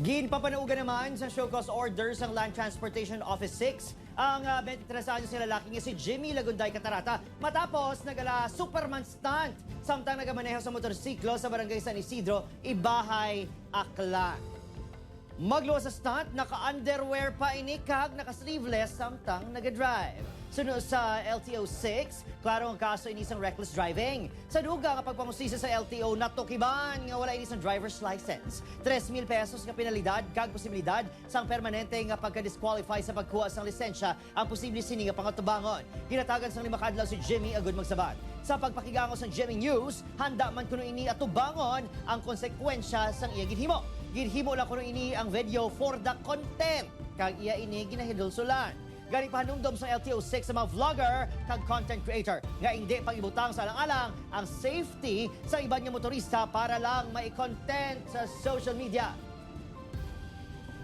Ginpapanaugan naman sa show cause order ng Land Transportation Office 6 ang 23 anyos na lalaking si Jimmy Lagunday Catarata matapos nagala Superman stunt samtang nagamaneho sa motorsiklo sa barangay San Isidro, Ibahay, Aklan. Magluwas sa stunt, naka-underwear pa inikag, naka-sleeveless samtang nag-drive. Sunod sa LTO 6, klaro ang kaso inisang reckless driving. Sa duga nga pagpamusisa sa LTO, natukiban nga wala inisang driver's license. 3,000 pesos nga penalidad, kag posibilidad sang permanente nga pagka-disqualify sa pagkuha sang lisensya ang posible sini nga pangatubangon. Ginatagan sang 5 kadlaw si Jimmy agud magsabat. Sa pagpakigangos ng Jimmy News, handa man kuno ini atubangon ang konsekwensya sang iya ginhimo. Ginhimo lang kuno ini ang video for the content, kag iya ini ginahidulsulan. Gani pahanumdom sa LTO 6 sa mga vlogger kag content creator nga hindi pag-ibutang sa alang-alang ang safety sa iba nga motorista para lang mai-content sa social media.